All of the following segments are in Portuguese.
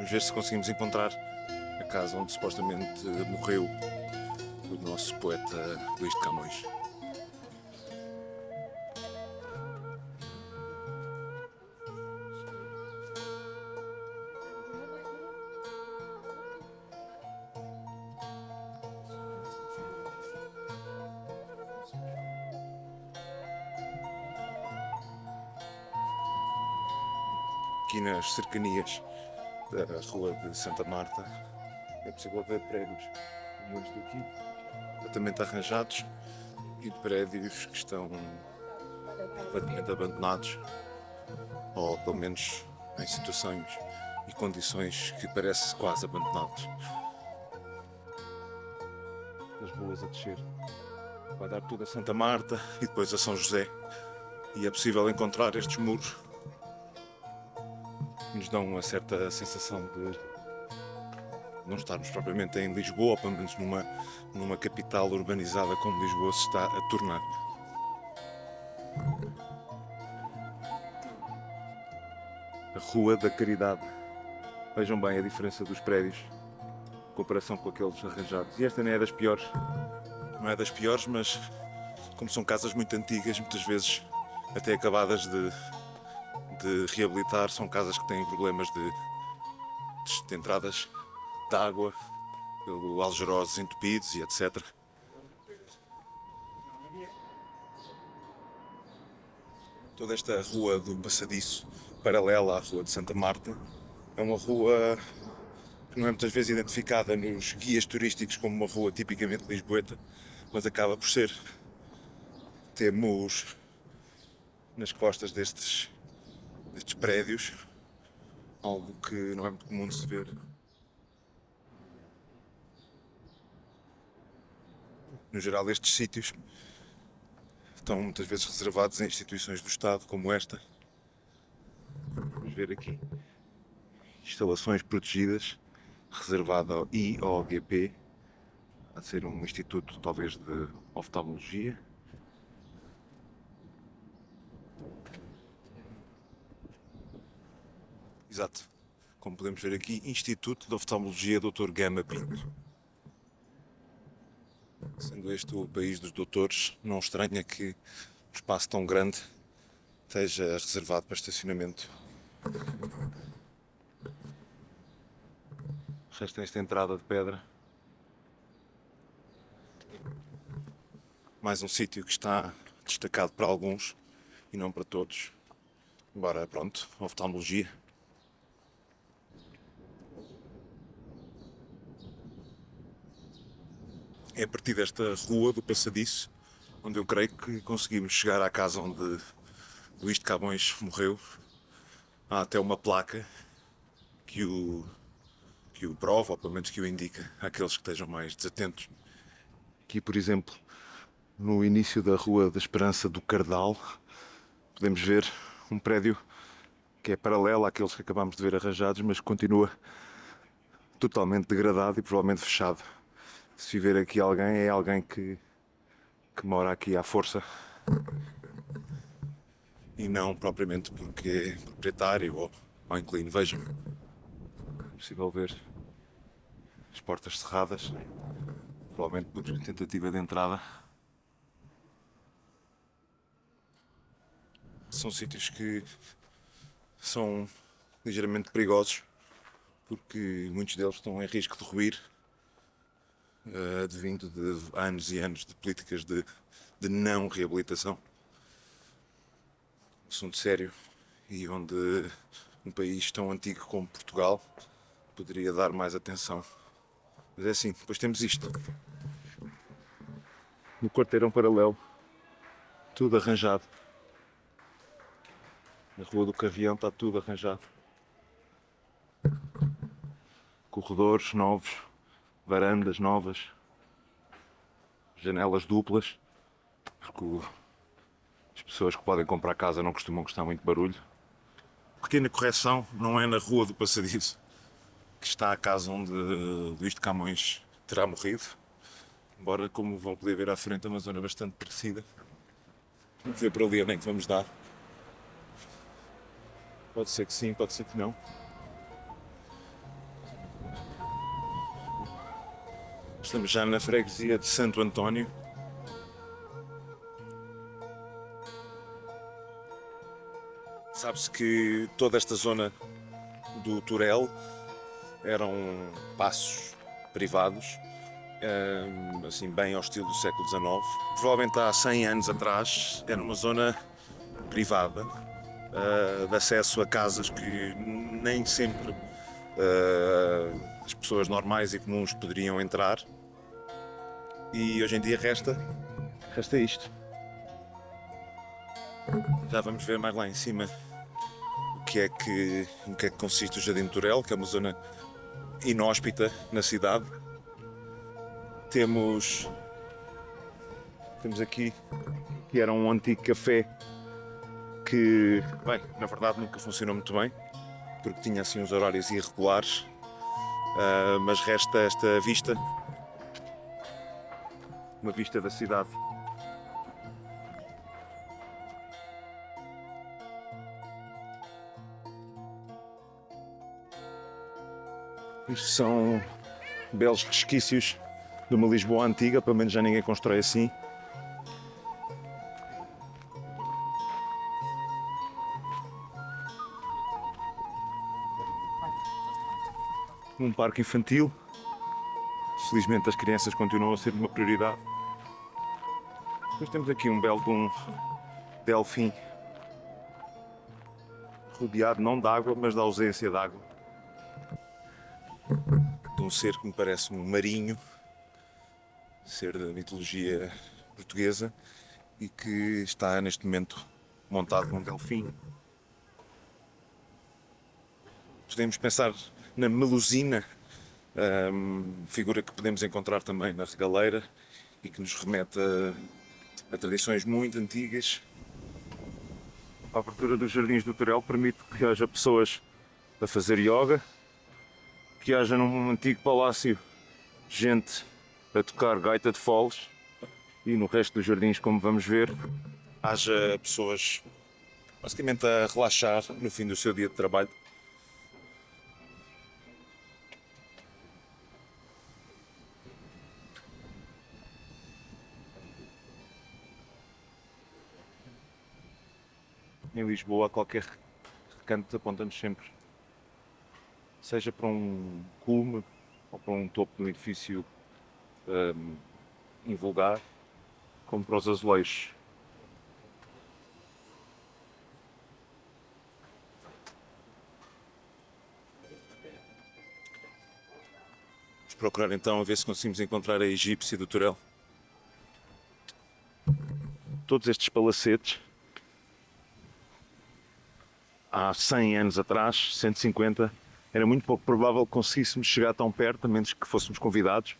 Vamos ver se conseguimos encontrar a casa onde supostamente morreu o nosso poeta Luís de Camões. Aqui nas cercanias da rua de Santa Marta é possível ver prédios como este aqui, completamente arranjados, e de prédios que estão completamente abandonados, ou pelo menos em situações e condições que parecem quase abandonados. As ruas a descer, vai dar tudo a Santa Marta e depois a São José, e é possível encontrar estes muros que nos dão uma certa sensação de não estarmos propriamente em Lisboa, ou pelo menos numa capital urbanizada como Lisboa se está a tornar. A Rua da Caridade. Vejam bem a diferença dos prédios em comparação com aqueles arranjados. E esta não é das piores. Não é das piores, mas como são casas muito antigas, muitas vezes até acabadas de reabilitar, são casas que têm problemas de entradas de água, pelo algerosos entupidos e etc. Toda esta rua do Passadiço, paralela à rua de Santa Marta, é uma rua que não é muitas vezes identificada nos guias turísticos como uma rua tipicamente lisboeta, mas acaba por ser. Temos nas costas destes prédios algo que não é muito comum de se ver. No geral, estes sítios estão muitas vezes reservados a instituições do Estado, como esta. Vamos ver aqui. Instalações protegidas, reservada ao IOGP, a ser um instituto talvez de oftalmologia. Exato. Como podemos ver aqui, Instituto de Oftalmologia Dr. Gama Pinto. Sendo este o país dos doutores, não estranha que um espaço tão grande esteja reservado para estacionamento. Resta esta entrada de pedra. Mais um sítio que está destacado para alguns e não para todos. Embora, pronto, oftalmologia. É a partir desta rua do Passadiço onde eu creio que conseguimos chegar à casa onde Luís de Camões morreu. Há até uma placa que o prova, ou pelo menos que o indica àqueles que estejam mais desatentos. Aqui, por exemplo, no início da Rua da Esperança do Cardal, podemos ver um prédio que é paralelo àqueles que acabámos de ver arranjados, mas continua totalmente degradado e provavelmente fechado. Se viver aqui alguém, é alguém que mora aqui à força e não propriamente porque é proprietário ou inquilino. Vejam, é possível ver as portas cerradas, provavelmente por tentativa de entrada. São sítios que são ligeiramente perigosos porque muitos deles estão em risco de ruir, advindo de anos e anos de políticas de não reabilitação. Assunto sério e onde um país tão antigo como Portugal poderia dar mais atenção. Mas é assim, depois temos isto. No quarteirão paralelo, tudo arranjado. Na Rua do Carrião está tudo arranjado. Corredores novos, varandas novas, janelas duplas, porque as pessoas que podem comprar casa não costumam gostar muito de barulho. Pequena correção, não é na Rua do Passadiço que está a casa onde Luís de Camões terá morrido, embora, como vão poder ver à frente, é uma zona bastante parecida. Vamos ver por ali onde é que vamos dar. Pode ser que sim, pode ser que não. Estamos já na freguesia de Santo António. Sabe-se que toda esta zona do Turel eram passos privados, assim bem ao estilo do século XIX. Provavelmente há 100 anos atrás era uma zona privada, de acesso a casas que nem sempre as pessoas normais e comuns poderiam entrar. E hoje em dia resta isto. Já vamos ver mais lá em cima o que é que consiste o Jardim de Turel, que é uma zona inóspita na cidade. Temos aqui que era um antigo café que, bem, na verdade nunca funcionou muito bem, porque tinha assim uns horários irregulares, mas resta esta vista, uma vista da cidade. Isto são belos resquícios de uma Lisboa antiga, pelo menos já ninguém constrói assim. Um parque infantil. Felizmente as crianças continuam a ser uma prioridade. Depois temos aqui um belo delfim, rodeado não de água, mas da ausência de água. De um ser que me parece um marinho, ser da mitologia portuguesa, e que está neste momento montado num delfim. Podemos pensar na melusina, figura que podemos encontrar também na Regaleira e que nos remete a tradições muito antigas. A abertura dos Jardins do Turel permite que haja pessoas a fazer yoga, que haja num antigo palácio gente a tocar gaita de foles e no resto dos jardins, como vamos ver, haja pessoas basicamente a relaxar no fim do seu dia de trabalho. Em Lisboa, qualquer recanto aponta-nos sempre, seja para um cume ou para um topo de um edifício invulgar, como para os azulejos. Vamos procurar então a ver se conseguimos encontrar a egípcia do Turel. Todos estes palacetes, há 100 anos atrás, 150, era muito pouco provável que conseguíssemos chegar tão perto, a menos que fôssemos convidados.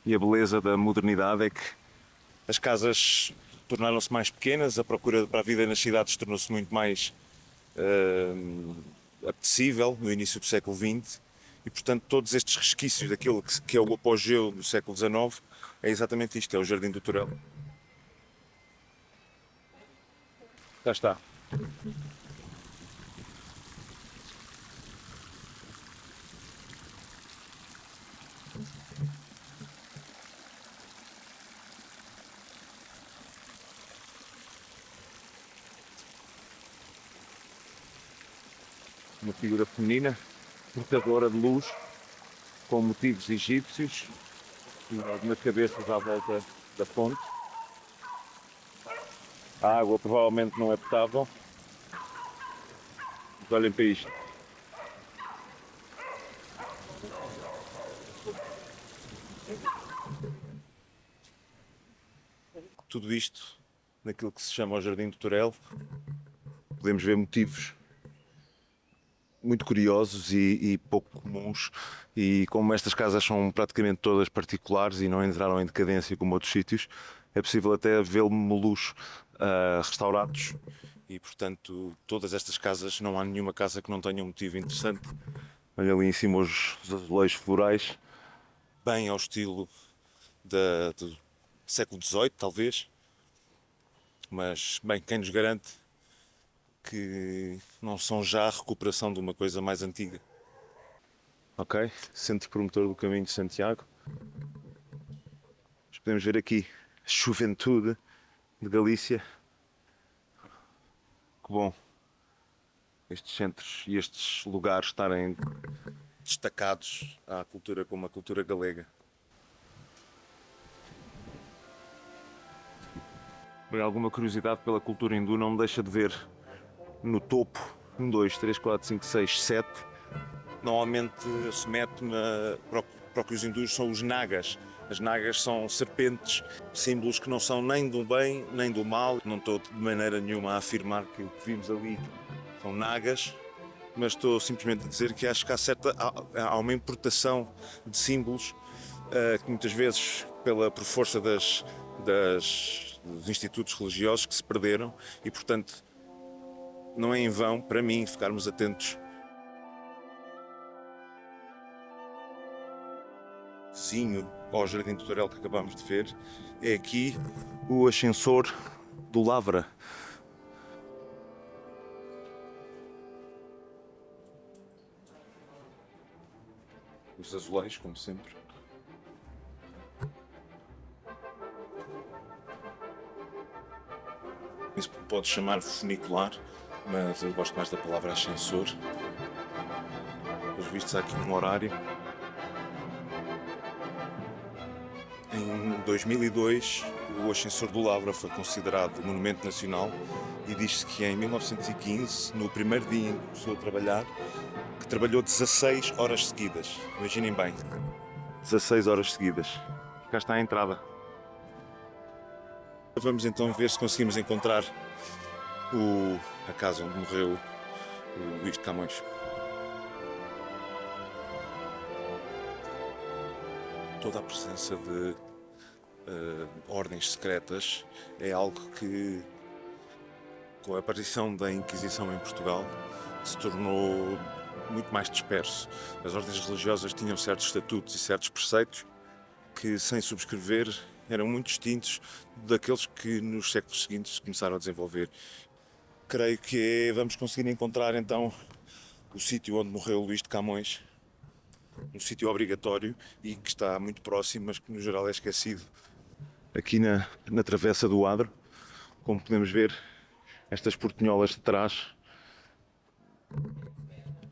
E a beleza da modernidade é que as casas tornaram-se mais pequenas, a procura para a vida nas cidades tornou-se muito mais apetecível no início do século XX e, portanto, todos estes resquícios daquilo que é o apogeu do século XIX é exatamente isto, é o Jardim do Turel. Já está. Uma figura feminina, portadora de luz, com motivos egípcios, e algumas cabeças à volta da fonte. A água provavelmente não é potável. Mas olhem para isto. Tudo isto naquilo que se chama o Jardim do Turel. Podemos ver motivos muito curiosos e pouco comuns, e como estas casas são praticamente todas particulares e não entraram em decadência como outros sítios, é possível até vê-los restaurados e, portanto, todas estas casas, não há nenhuma casa que não tenha um motivo interessante. Olha ali em cima os azulejos florais, bem ao estilo do século XVIII, talvez, mas, bem, quem nos garante que não são já a recuperação de uma coisa mais antiga. Ok? Centro promotor do Caminho de Santiago. Mas podemos ver aqui a juventude de Galícia. Que bom estes centros e estes lugares estarem destacados à cultura como a cultura galega. Por alguma curiosidade pela cultura hindu, não me deixa de ver no topo 1, 2, 3, 4, 5, 6, 7. Normalmente se mete para o que os hindus são os nagas. As nagas são serpentes, símbolos que não são nem do bem nem do mal. Não estou de maneira nenhuma a afirmar que o que vimos ali são nagas, mas estou simplesmente a dizer que acho que há uma importação de símbolos que muitas vezes, por força dos institutos religiosos, que se perderam e, portanto, não é em vão, para mim, ficarmos atentos. Vizinho ao Jardim Tutorel que acabámos de ver, é aqui o ascensor do Lavra. Os azulejos, como sempre. Isso pode chamar funicular, mas eu gosto mais da palavra ascensor. Pelos vistos, há aqui um horário. Em 2002, o ascensor do Lavra foi considerado monumento nacional e diz-se que em 1915, no primeiro dia em que começou a trabalhar, que trabalhou 16 horas seguidas. Imaginem bem, 16 horas seguidas. Cá está a entrada. Vamos então ver se conseguimos encontrar a casa onde morreu o Luís de Camões. Toda a presença de ordens secretas é algo que, com a aparição da Inquisição em Portugal, se tornou muito mais disperso. As ordens religiosas tinham certos estatutos e certos preceitos que, sem subscrever, eram muito distintos daqueles que nos séculos seguintes começaram a desenvolver. Creio que vamos conseguir encontrar então o sítio onde morreu Luís de Camões, um sítio obrigatório e que está muito próximo, mas que no geral é esquecido. Aqui na travessa do Adro, como podemos ver, estas portinholas de trás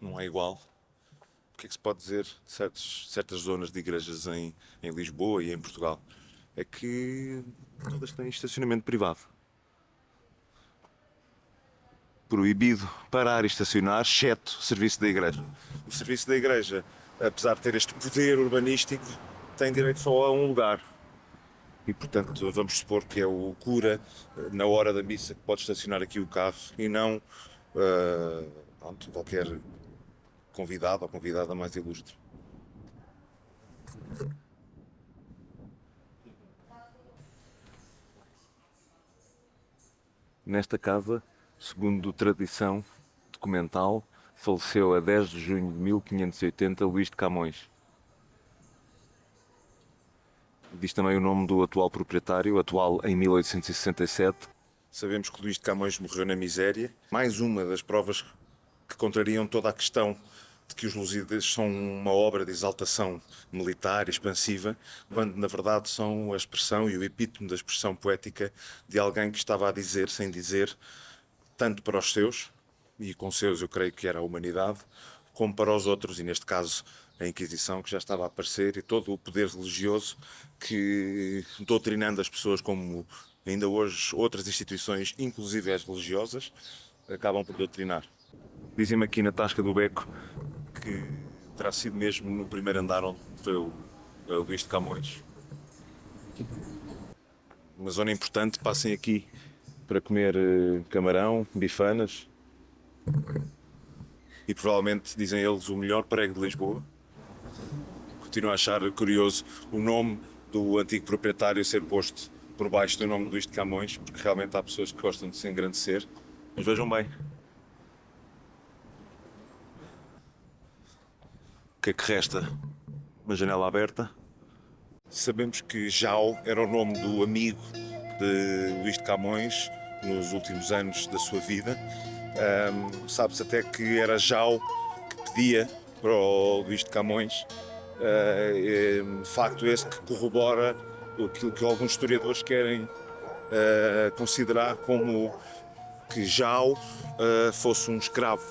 não é igual. O que é que se pode dizer de certas zonas de igrejas em Lisboa e em Portugal? É que todas têm estacionamento privado. Proibido parar e estacionar, exceto o serviço da igreja. O serviço da igreja, apesar de ter este poder urbanístico, tem direito só a um lugar. E, portanto, vamos supor que é o cura, na hora da missa, que pode estacionar aqui o carro e não qualquer convidado ou convidada mais ilustre. Nesta casa, segundo tradição documental, faleceu a 10 de junho de 1580 Luís de Camões. Diz também o nome do atual proprietário, atual em 1867. Sabemos que Luís de Camões morreu na miséria. Mais uma das provas que contrariam toda a questão de que os Lusíadas são uma obra de exaltação militar, expansiva, quando na verdade são a expressão e o epítome da expressão poética de alguém que estava a dizer, sem dizer, tanto para os seus, e com seus eu creio que era a humanidade, como para os outros, e neste caso a Inquisição, que já estava a aparecer, e todo o poder religioso que, doutrinando as pessoas como ainda hoje outras instituições, inclusive as religiosas, acabam por doutrinar. Dizem-me aqui na Tasca do Beco que terá sido mesmo no primeiro andar onde morreu Luís de Camões. Uma zona importante, passem aqui para comer camarão, bifanas e provavelmente, dizem eles, o melhor prego de Lisboa. Continuo a achar curioso o nome do antigo proprietário ser posto por baixo do nome de Luís de Camões, porque realmente há pessoas que gostam de se engrandecer. Mas vejam bem. O que é que resta? Uma janela aberta. Sabemos que Jau era o nome do amigo de Luís de Camões nos últimos anos da sua vida. Sabe-se até que era Jau que pedia para o Luís de Camões, facto esse que corrobora aquilo que alguns historiadores querem considerar como que Jao fosse um escravo.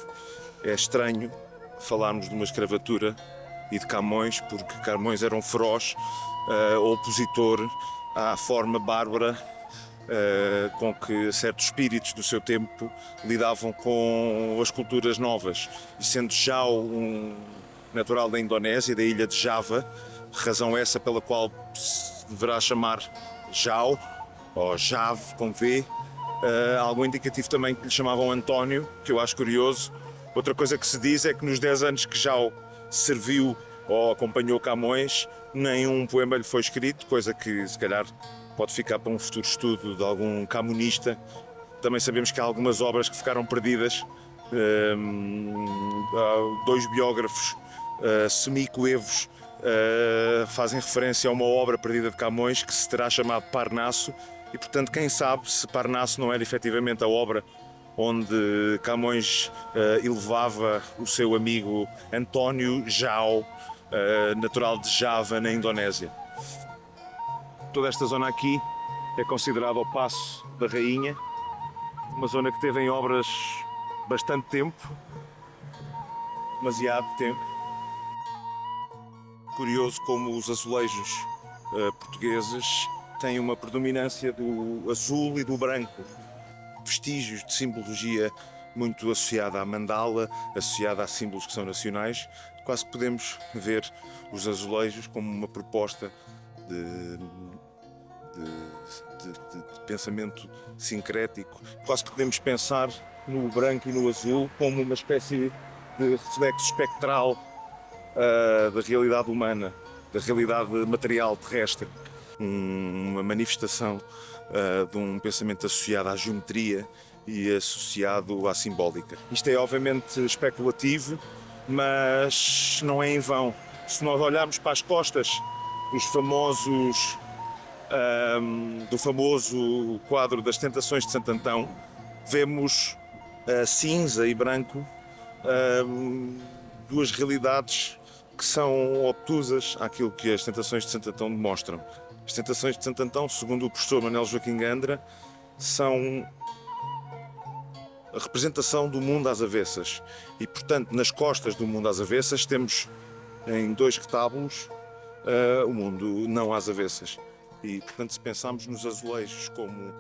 É estranho falarmos de uma escravatura e de Camões, porque Camões era um feroz opositor à forma bárbara com que certos espíritos do seu tempo lidavam com as culturas novas. E sendo Jao um natural da Indonésia, da ilha de Java, razão essa pela qual se deverá chamar Jao, ou Jave, com V, algo indicativo também que lhe chamavam António, que eu acho curioso. Outra coisa que se diz é que nos 10 anos que Jao serviu ou acompanhou Camões, nenhum poema lhe foi escrito, coisa que se calhar pode ficar para um futuro estudo de algum camonista. Também sabemos que há algumas obras que ficaram perdidas. Dois biógrafos semicoevos fazem referência a uma obra perdida de Camões que se terá chamado Parnasso, e portanto quem sabe se Parnasso não era efetivamente a obra onde Camões elevava o seu amigo António Jao, natural de Java, na Indonésia. Toda esta zona aqui é considerada o Paço da Rainha, uma zona que teve em obras bastante tempo, demasiado tempo. Curioso como os azulejos portugueses têm uma predominância do azul e do branco, vestígios de simbologia muito associada à mandala, associada a símbolos que são nacionais. Quase que podemos ver os azulejos como uma proposta de pensamento sincrético. Quase que podemos pensar no branco e no azul como uma espécie de reflexo espectral da realidade humana, da realidade material terrestre. Uma manifestação de um pensamento associado à geometria e associado à simbólica. Isto é obviamente especulativo, mas não é em vão. Se nós olharmos para as costas do famoso quadro das Tentações de Santo Antão, vemos cinza e branco, duas realidades que são obtusas àquilo que as Tentações de Santo Antão demonstram. As Tentações de Santo Antão, segundo o professor Manuel Joaquim Gandra, são a representação do mundo às avessas. E, portanto, nas costas do mundo às avessas temos em dois retábulos o mundo não às avessas. E, portanto, se pensarmos nos azulejos como